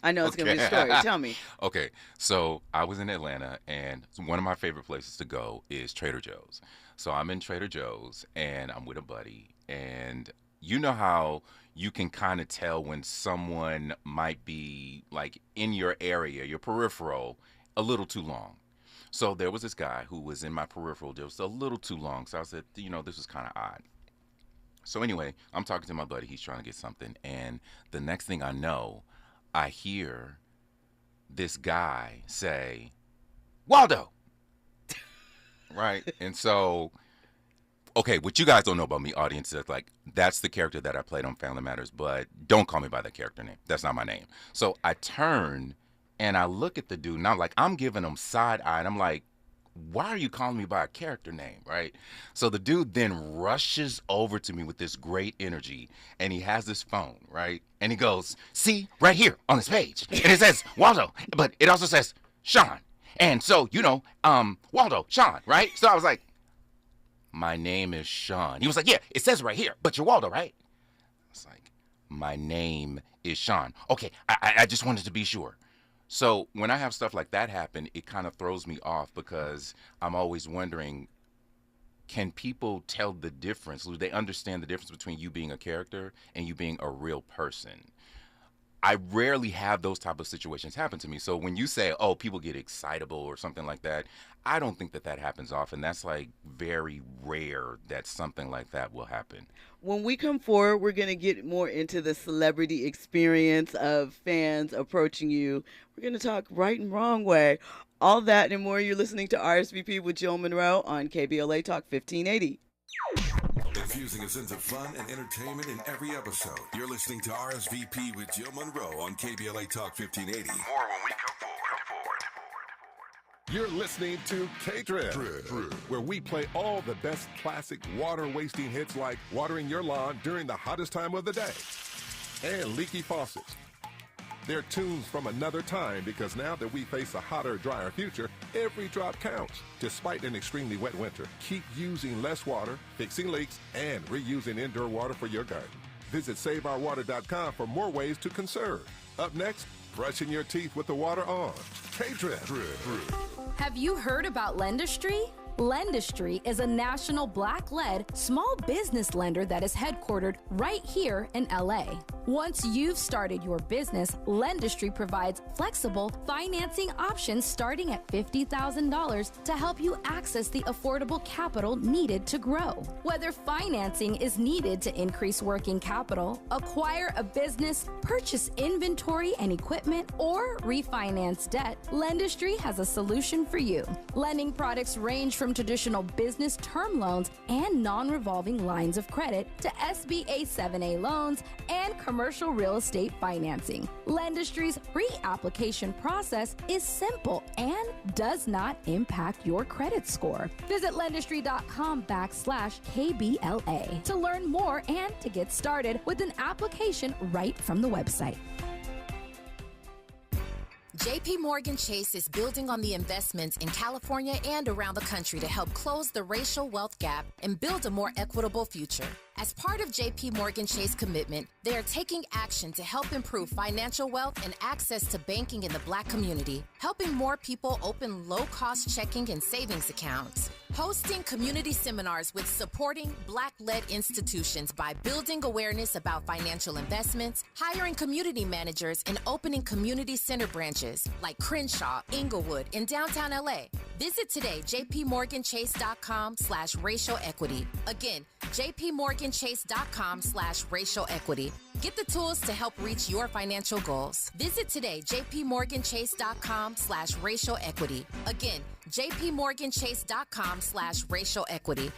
I know it's going to be a story. Tell me. Okay. So I was in Atlanta, and one of my favorite places to go is Trader Joe's. So I'm in Trader Joe's, and I'm with a buddy. And you know how you can kind of tell when someone might be, like, in your area, your peripheral, a little too long. So there was this guy who was in my peripheral just a little too long. So I said, you know, this was kind of odd. So anyway, I'm talking to my buddy. He's trying to get something. And the next thing I know, I hear this guy say, Waldo. Right? And so, okay, what you guys don't know about me, audience, is like, that's the character that I played on Family Matters, but don't call me by that character name. That's not my name. So I turn and I look at the dude, and I'm giving him side eye, and I'm like, why are you calling me by a character name, right? So the dude then rushes over to me with this great energy, and he has this phone, right? And he goes, see, right here on this page, and it says Waldo, but it also says Sean. And so, you know, Waldo, Sean, right? So I was like, my name is Sean. He was like, yeah, it says right here, but you're Waldo, right? I was like, my name is Sean. Okay, I just wanted to be sure. So when I have stuff like that happen, it kind of throws me off because I'm always wondering, can people tell the difference? Do they understand the difference between you being a character and you being a real person? I rarely have those type of situations happen to me. So when you say, oh, people get excitable or something like that, I don't think that happens often. That's like very rare that something like that will happen. When we come forward, we're going to get more into the celebrity experience of fans approaching you. We're going to talk right and wrong way. All that and more. You're listening to RSVP with Jill Munroe on KBLA Talk 1580. Infusing a sense of fun and entertainment in every episode. You're listening to RSVP with Jill Munroe on KBLA Talk 1580. More when we come forward. You're listening to K-Trip, where we play all the best classic water-wasting hits like watering your lawn during the hottest time of the day and leaky faucets. They're tunes from another time because now that we face a hotter, drier future, every drop counts. Despite an extremely wet winter, keep using less water, fixing leaks, and reusing indoor water for your garden. Visit SaveOurWater.com for more ways to conserve. Up next, brushing your teeth with the water on. K-Drip. Have you heard about Lendistry? Lendistry is a national black-led small business lender that is headquartered right here in LA. Once you've started your business, Lendistry provides flexible financing options starting at $50,000 to help you access the affordable capital needed to grow. Whether financing is needed to increase working capital, acquire a business, purchase inventory and equipment, or refinance debt, Lendistry has a solution for you. Lending products range from traditional business term loans and non-revolving lines of credit to SBA 7A loans and commercial real estate financing. Lendistry's pre-application process is simple and does not impact your credit score. Visit lendistry.com/KBLA to learn more and to get started with an application right from the website. JP Morgan Chase is building on the investments in California and around the country to help close the racial wealth gap and build a more equitable future. As part of JP Morgan Chase commitment, they are taking action to help improve financial wealth and access to banking in the Black community, helping more people open low-cost checking and savings accounts, hosting community seminars with supporting Black-led institutions by building awareness about financial investments, hiring community managers, and opening community center branches like Crenshaw, Inglewood, and downtown LA. Visit today, jpmorganchase.com/racial equity. Again, jpmorganchase.com/racial equity. Get the tools to help reach your financial goals. Visit today, jpmorganchase.com/racial equity. Again, jpmorganchase.com/racial equity.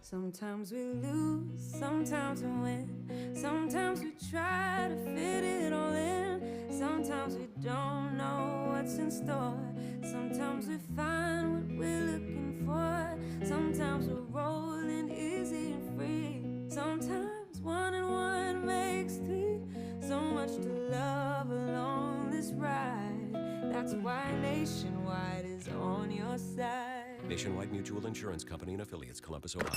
Sometimes we lose, sometimes we win. Sometimes we try to fit it all in. Sometimes we don't know what's in store. Sometimes we find what we're looking for. Sometimes we're rolling easy and free. Sometimes 1 and 1 makes 3. So much to love along this ride. That's why Nationwide is on your side. Nationwide Mutual Insurance Company and Affiliates, Columbus, Ohio.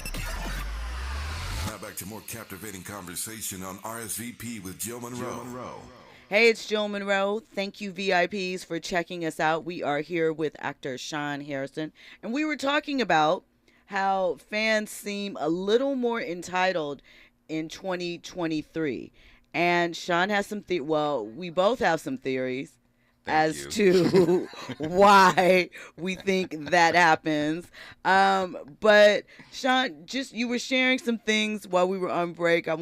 Now back to more captivating conversation on RSVP with Jill Munroe. Hey, it's Jill Munroe. Thank you, VIPs, for checking us out. We are here with actor Sean Harrison, and we were talking about how fans seem a little more entitled in 2023. And Sean has some we both have some theories as to why we think that happens. But Sean, you were sharing some things while we were on break. I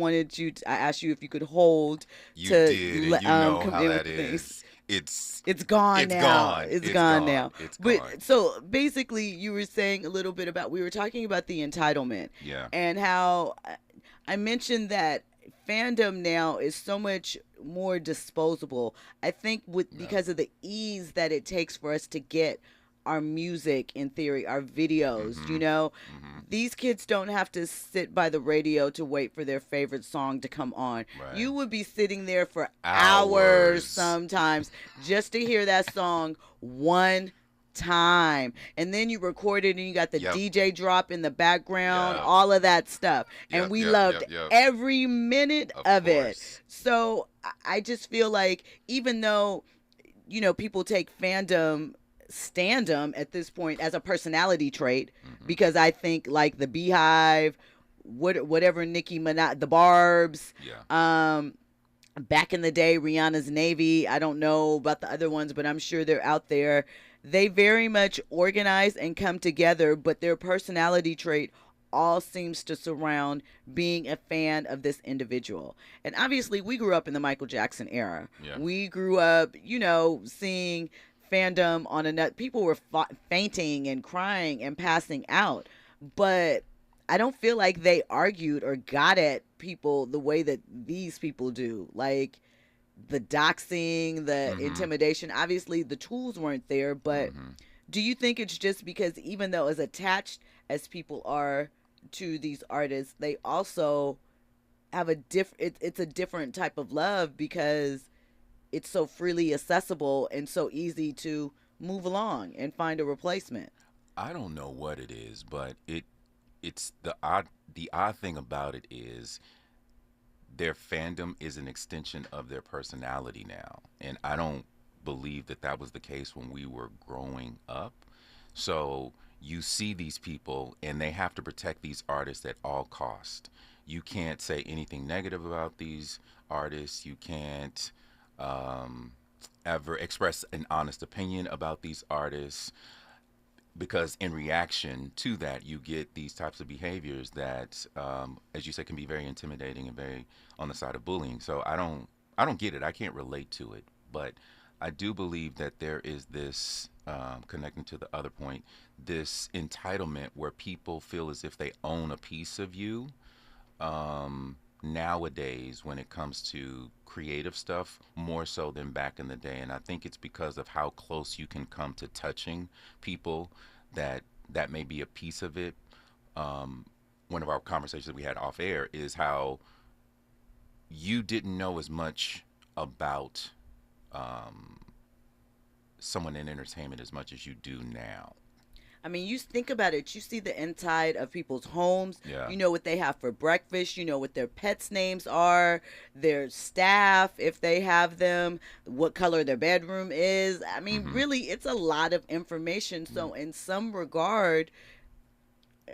asked you if you could hold. You did, and you know how that is. It's gone now. It's gone now. But so basically, you were saying a little bit we were talking about the entitlement. Yeah. And how I mentioned that fandom now is so much more disposable. I think because of the ease that it takes for us to get our music, in theory, our videos, these kids don't have to sit by the radio to wait for their favorite song to come on. Right. You would be sitting there for hours sometimes just to hear that song one time, and then you record it and you got the DJ drop in the background, all of that stuff, and we loved every minute of it. So I just feel like, even though people take standum at this point as a personality trait, because I think like the Beehive, whatever Nicki Minaj, the Barbs, back in the day, Rihanna's Navy, I don't know about the other ones, but I'm sure they're out there. They very much organize and come together, but their personality trait all seems to surround being a fan of this individual. And obviously, we grew up in the Michael Jackson era. Yeah. We grew up, seeing fandom on people were fainting and crying and passing out. But I don't feel like they argued or got at people the way that these people do. Like, the doxing, the intimidation. Obviously, the tools weren't there, but do you think it's just because, even though as attached as people are to these artists, they also have it's a different type of love because it's so freely accessible and so easy to move along and find a replacement. I don't know what it is, but it's the odd thing about it is their fandom is an extension of their personality now, and I don't believe that was the case when we were growing up. So you see these people and they have to protect these artists at all cost. You can't say anything negative about these artists. You can't ever express an honest opinion about these artists, because in reaction to that, you get these types of behaviors that, as you say, can be very intimidating and very on the side of bullying. So I don't get it. I can't relate to it, but I do believe that there is this, connecting to the other point, this entitlement where people feel as if they own a piece of you. Nowadays, when it comes to creative stuff, more so than back in the day. And I think it's because of how close you can come to touching people that may be a piece of it. One of our conversations that we had off air is how you didn't know as much about someone in entertainment as much as you do now. I mean, you think about it. You see the inside of people's homes. Yeah. You know what they have for breakfast. You know what their pets' names are, their staff, if they have them, what color their bedroom is. I mean, really, it's a lot of information. So in some regard,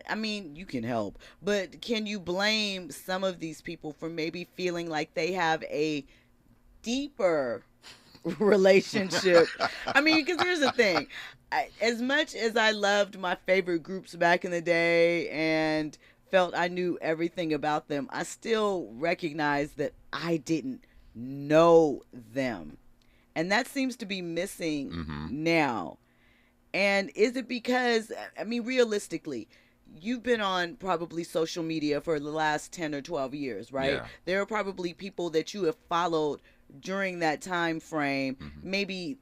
I mean, you can help. But can you blame some of these people for maybe feeling like they have a deeper relationship? I mean, because here's the thing. As much as I loved my favorite groups back in the day and felt I knew everything about them, I still recognize that I didn't know them. And that seems to be missing now. And is it because, I mean, realistically, you've been on probably social media for the last 10 or 12 years, right? Yeah. There are probably people that you have followed during that time frame, maybe,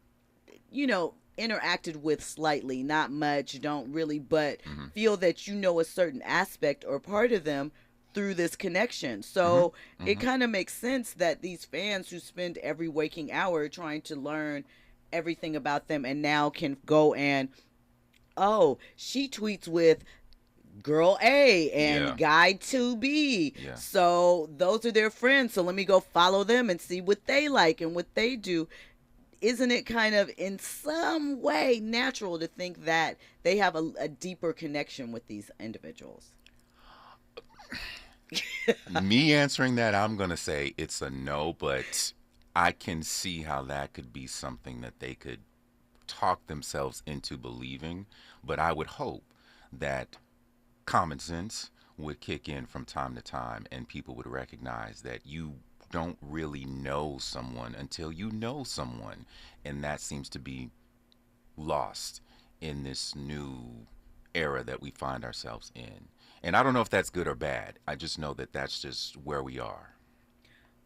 you know, interacted with slightly, not much, don't really, but feel that you know a certain aspect or part of them through this connection. So it kind of makes sense that these fans who spend every waking hour trying to learn everything about them and now can go and, oh, she tweets with girl A and guy 2B. Yeah. So those are their friends. So let me go follow them and see what they like and what they do. Isn't it kind of in some way natural to think that they have a deeper connection with these individuals? Me answering that, I'm going to say it's a no, but I can see how that could be something that they could talk themselves into believing. But I would hope that common sense would kick in from time to time and people would recognize that you don't really know someone until you know someone, and that seems to be lost in this new era that we find ourselves in. And I don't know if that's good or bad. I just know that that's just where we are.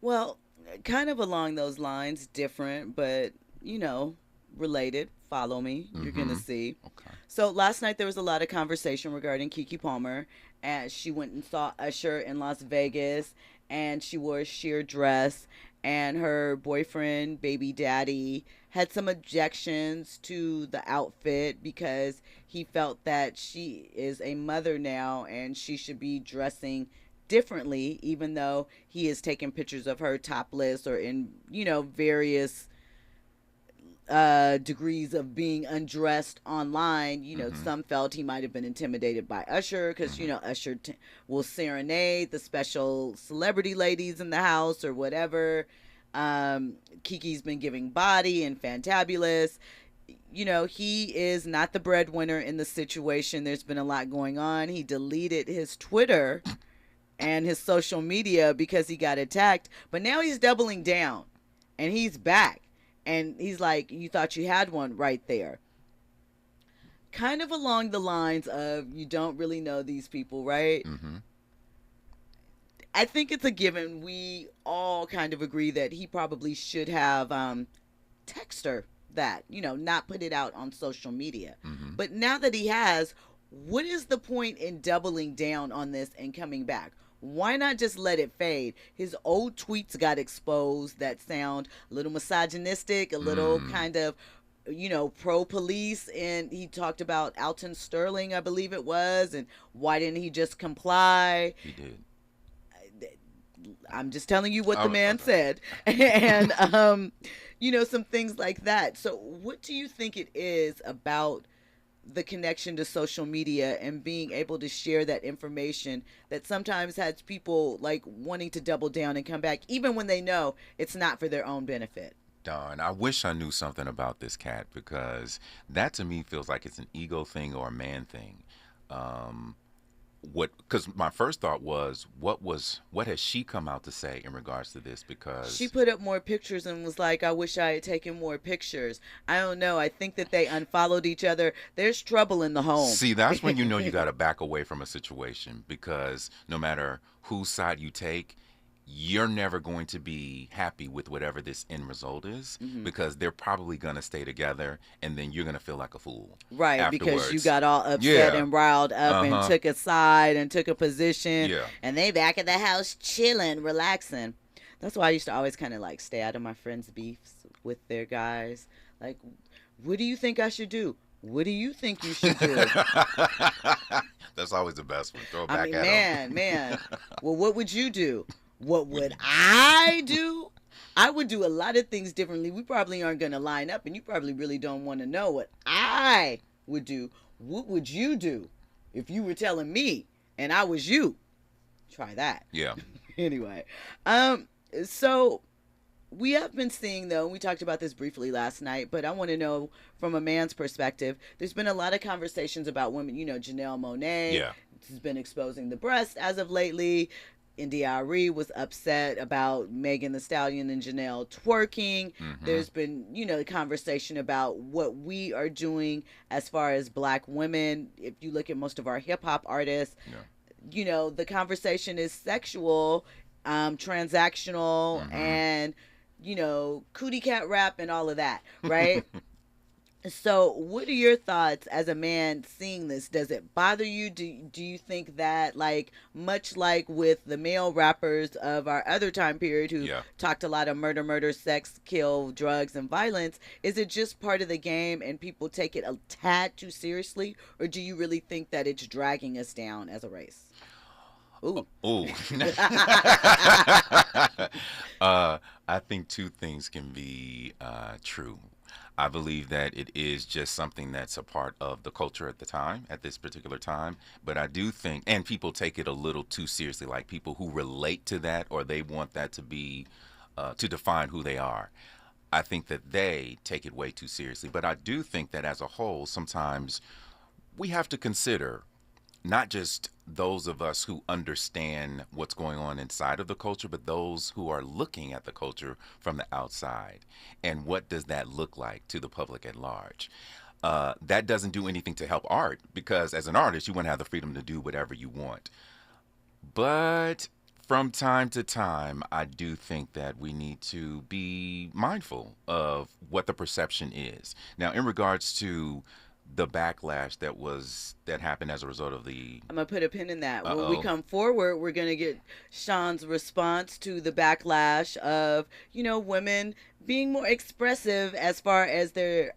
Well, kind of along those lines, different, but, you know, related. Follow me. You're going to see. Okay. So last night there was a lot of conversation regarding Keke Palmer, as she went and saw Usher in Las Vegas, and she wore a sheer dress, and her boyfriend, baby daddy, had some objections to the outfit because he felt that she is a mother now and she should be dressing differently, even though he has taken pictures of her topless or in, you know, various degrees of being undressed online. You know, some felt he might have been intimidated by Usher because, you know, Usher will serenade the special celebrity ladies in the house or whatever. Keke's been giving body and fantabulous. You know, he is not the breadwinner in the situation. There's been a lot going on. He deleted his Twitter and his social media because he got attacked, but now he's doubling down and he's back. And he's like, you thought you had one right there. Kind of along the lines of, you don't really know these people, right? I think it's a given. We all kind of agree that he probably should have texted her that, you know, not put it out on social media. But now that he has, what is the point in doubling down on this and coming back? Why not just let it fade? His old tweets got exposed that sound a little misogynistic, a little kind of, pro-police, and he talked about Alton Sterling, I believe it was, and why didn't he just comply? He did. I'm just telling you what the man said. And, some things like that. So what do you think it is about the connection to social media and being able to share that information that sometimes has people like wanting to double down and come back, even when they know it's not for their own benefit? Darn, I wish I knew something about this cat, because that to me feels like it's an ego thing or a man thing. Because my first thought was what has she come out to say in regards to this? Because she put up more pictures and was like, I wish I had taken more pictures. I don't know. I think that they unfollowed each other. There's trouble in the home. See, that's when you know you got to back away from a situation, because no matter whose side you take, you're never going to be happy with whatever this end result is, because they're probably going to stay together, and then you're going to feel like a fool. Right, afterwards. because you got all upset and riled up and took a side and took a position, and they back at the house chilling, relaxing. That's why I used to always kind of like stay out of my friends' beefs with their guys. Like, what do you think I should do? What do you think you should do? That's always the best one. Throw it back at them. Man. Well, what would you do? What would I do? I would do a lot of things differently. We probably aren't going to line up, and you probably really don't want to know what I would do. What would you do if you were telling me and I was you? Try that. Yeah. Anyway, so we have been seeing, though, we talked about this briefly last night, but I want to know from a man's perspective, there's been a lot of conversations about women, Janelle Monáe has been exposing the breast as of lately. India.Arie was upset about Megan Thee Stallion and Janelle twerking. There's been, the conversation about what we are doing as far as black women. If you look at most of our hip hop artists, the conversation is sexual, transactional, and, cootie cat rap and all of that, right? So what are your thoughts as a man seeing this? Does it bother you? Do you think that, like, much like with the male rappers of our other time period who talked a lot of murder, sex, kill, drugs, and violence, is it just part of the game and people take it a tad too seriously? Or do you really think that it's dragging us down as a race? Ooh. I think two things can be true. I believe that it is just something that's a part of the culture at the time, at this particular time. But I do think, and people take it a little too seriously, like people who relate to that, or they want that to be, to define who they are. I think that they take it way too seriously. But I do think that as a whole, sometimes we have to consider not just those of us who understand what's going on inside of the culture, but those who are looking at the culture from the outside. And what does that look like to the public at large? That doesn't do anything to help art, because as an artist, you want to have the freedom to do whatever you want. But from time to time, I do think that we need to be mindful of what the perception is. Now, in regards to the backlash that happened as a result of the... I'm going to put a pin in that. When we come forward, we're going to get Sean's response to the backlash of, women being more expressive as far as their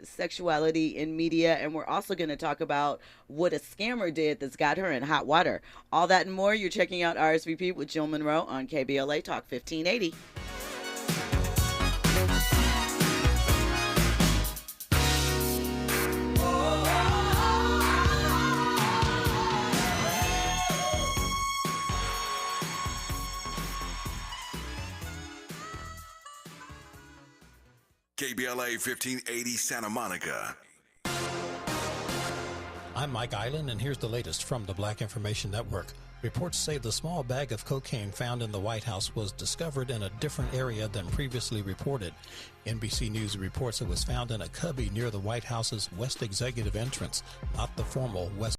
sexuality in media. And we're also going to talk about what a scammer did that's got her in hot water. All that and more. You're checking out RSVP with Jill Munroe on KBLA Talk 1580. KBLA 1580 Santa Monica. I'm Mike Island, and here's the latest from the Black Information Network. Reports say the small bag of cocaine found in the White House was discovered in a different area than previously reported. NBC News reports it was found in a cubby near the White House's West Executive entrance, not the formal West